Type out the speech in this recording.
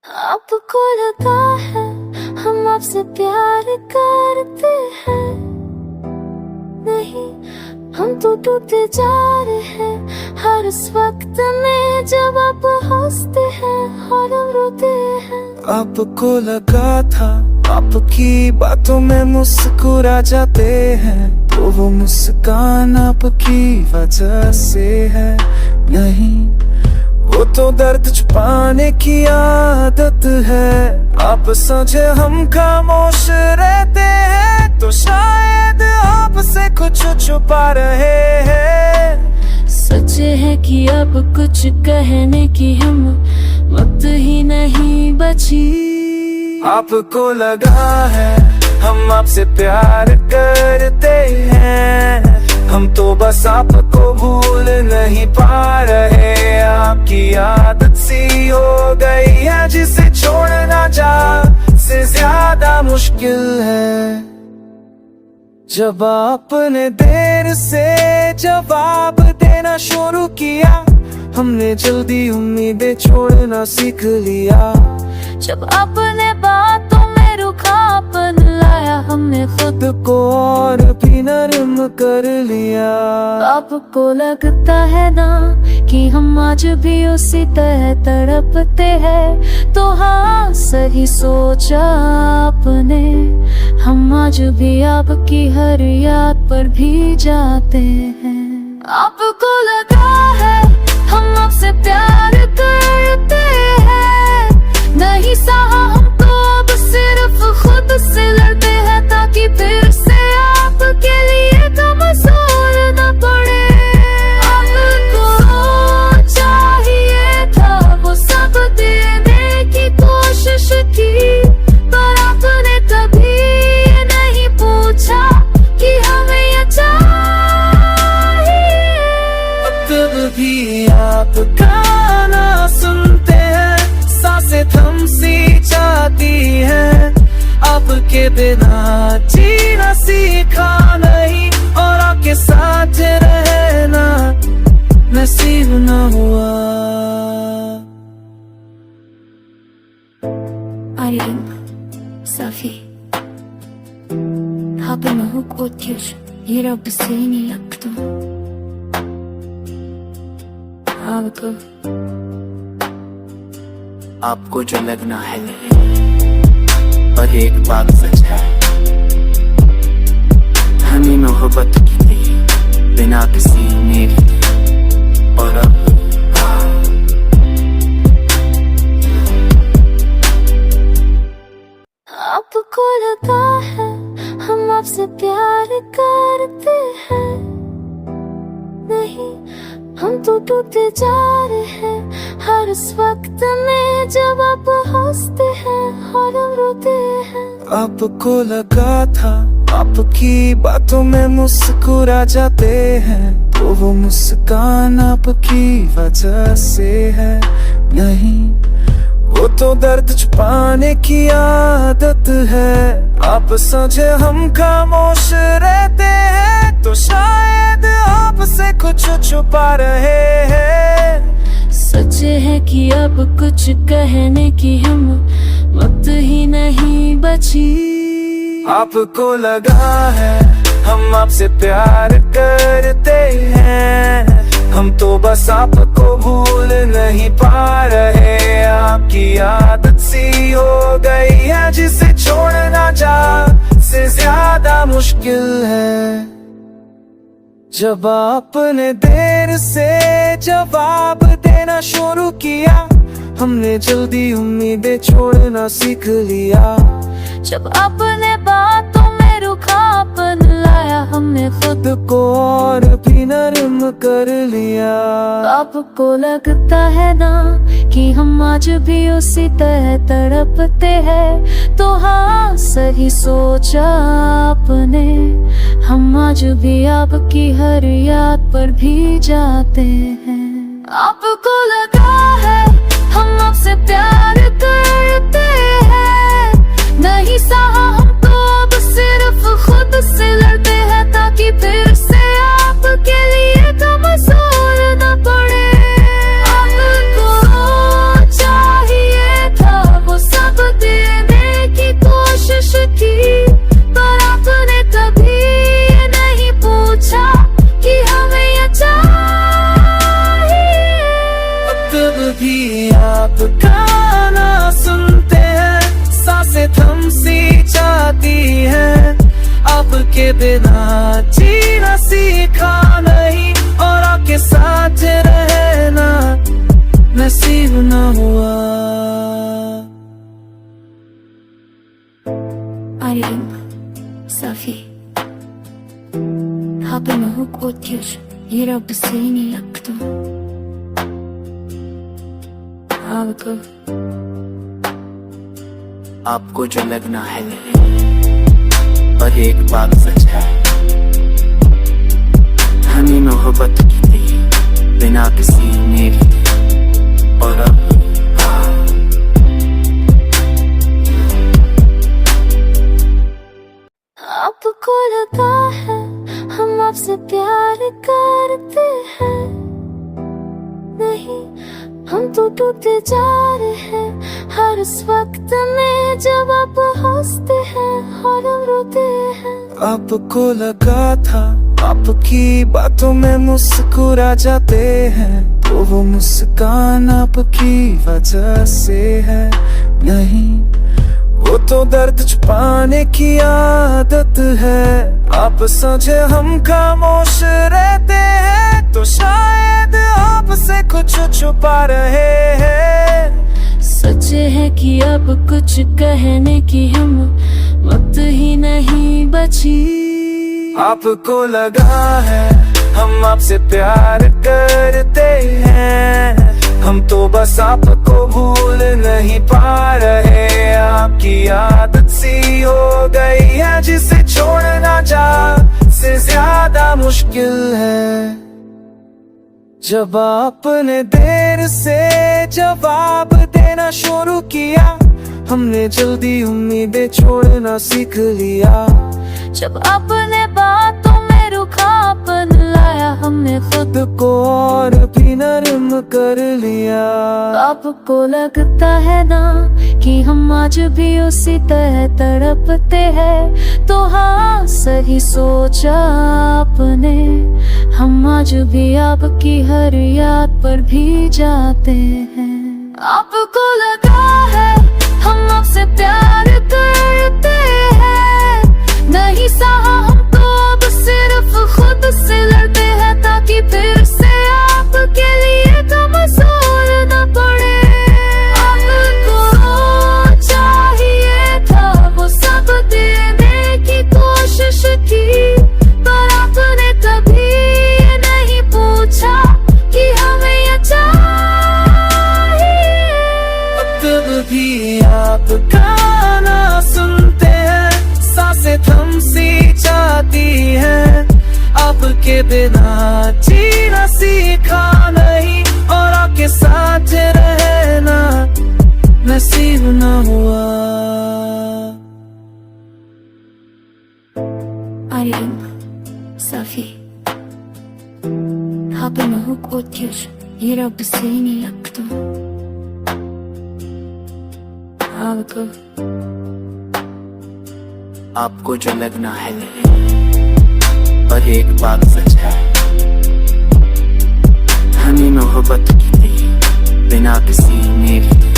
आपको लगा है हम आपसे प्यार करते हैं, नहीं हम तो टूटे जा रहे हैं हर उस वक्त में जब आप हंसते हैं और हम रोते हैं। आपको लगा था आपकी बातों में मुस्कुरा जाते हैं, तो वो मुस्कान आपकी वजह से है, नहीं वो तो दर्द छुपाने की आदत है। आप समझे हम खामोश रहते हैं, तो शायद आपसे कुछ छुपा रहे हैं। सच है कि अब कुछ कहने की हिम्मत ही नहीं बची। आपको लगा है हम आपसे प्यार करते हैं, हम तो बस आपको भूल नहीं पा रहे। आपकी आदत सी हो गई है जिसे छोड़ना चाह से ज्यादा मुश्किल है। जब आपने देर से जवाब देना शुरू किया, हमने जल्दी उम्मीदें छोड़ना सीख लिया। जब आपने बातों में रुखापन लाया, हमने खुद को और भी नरम कर लिया। आपको लगता है ना कि हम आज भी उसी तरह तड़पते हैं, तो हाँ सही सोचा आपने। हम आज भी आपकी हर याद पर भी जाते हैं। आपको लगा है हम आपसे प्यार करते हैं, नहीं सहा हमको अब सिर्फ खुद से लड़ते हैं, ताकि फिर से आपके लिए कमजोर न पड़े। आपको चाहिए था वो सब देने की कोशिश की, पर आपने कभी ये नहीं पूछा कि हमें ये चाहिए। तब भी आपका ना सुनते हैं, सांसें थम सी जाती हैं। आपके बिना जीना सीखा नहीं, और आपके साथ रहना नसीब न हुआ। Ayrım, Safi. Habime hukuk gir, yine bu seni yaptım. आपको आपको जो लगना है पर एक बात सच है, हमें मोहब्बत की थी बिना किसी उम्मीद के, और अब आपको लगा है हम आपसे प्यार करते हैं, नहीं हम तो टूटे जा रहे हैं हर उस वक्त में जब आप हंसते हैं और हम रोते हैं। आपको लगा था आपकी बातों में मुस्कुरा जाते हैं, तो वो मुस्कान आपकी वजह से है, नहीं वो तो दर्द छुपाने की आदत है। आप समझे हम खामोश रहते हैं, तो शायद आपसे कुछ छुपा रहे हैं। सच है कि अब कुछ कहने की हिम्मत ही नहीं बची। आपको लगा है हम आपसे प्यार करते हैं, हम तो बस आपको भूल नहीं पा रहे। आपकी आदत सी हो गई है जिसे छोड़ना चाह से ज्यादा मुश्किल है। जब आपने देर से जवाब देना शुरू किया, हमने जल्दी उम्मीदें छोड़ना सीख लिया। जब आपने बातों में रुखापन लाया, हमने खुद को और भी नरम कर लिया। आपको लगता है ना कि हम आज भी उसी तरह तड़पते हैं, तो हाँ सही सोचा आपने। हम आज भी आपकी हर याद पर भी जाते हैं। आपको लगा है हम आपसे प्यार करते हैं, नहीं सहा हमको अब सिर्फ खुद से लड़ते हैं, ताकि फिर से आपके लिए कमजोर न पड़े। आपको चाहिए था आपके बिना जीना सीखा नहीं, और आपके साथ रहना नसीब न हुआ। Ayrım, Safi. Habime hukuk gir, Rabbi seni yaktım. Halkı. आपको जो लगना है पर एक बात सच है, हमें मोहब्बत की थी बिना किसी नेक, और अब आपको लगा है हम आपसे प्यार करते हैं, नहीं हम तो टूटते जा रहे हैं हर उस वक्त में जब आप हंसते हैं और हम रोते हैं। आपको लगा था आपकी बातों में मुस्कुरा जाते हैं, तो वो मुस्कान आपकी वजह से है, नहीं वो तो दर्द छुपाने की आदत है। आप समझे हम खामोश रहते हैं, तो शायद आपसे कुछ छुपा रहे हैं। सच है कि अब कुछ कहने की हिम्मत ही नहीं बची। आपको लगा है हम आपसे प्यार करते हैं, हम तो बस आपको भूल नहीं पा रहे। आपकी आदत सी हो गई है जिसे छोड़ना चाह से ज्यादा मुश्किल है। जब आपने देर से जवाब देना शुरू किया, हमने जल्दी उम्मीदें छोड़ना सीख लिया। जब आपने बातों में रुखापन लाया, हमने खुद को और भी नरम कर लिया। आपको लगता है ना कि हम आज भी उसी तरह तड़पते हैं, तो हाँ सही सोचा आपने, हम आज भी आपकी हर याद पर भी जाते हैं। आपको लगा है हम आपसे प्यार करते हैं, नहीं सहा हमको अब सिर्फ खुद से लड़ते हैं, ताकि फिर से आपके लिए कमजोर न पड़े। आपको चाहिए था वो सब देने की कोशिश की, पर आपने कभी ये नहीं पूछा कि हमें ये चाहिए। तब भी आप गाना सुनते हैं, सांसें थम सी जाती हैं, आपके बिना जीना सीखा नहीं, और आपके साथ रहना नसीब न हुआ। Ayrım, Safi. Habime hukuk gir, Rabbi seni yaktım. Halkı. आपको जो लगना है पर एक बात सच है, हमें मोहब्बत की थी बिना किसी नेक।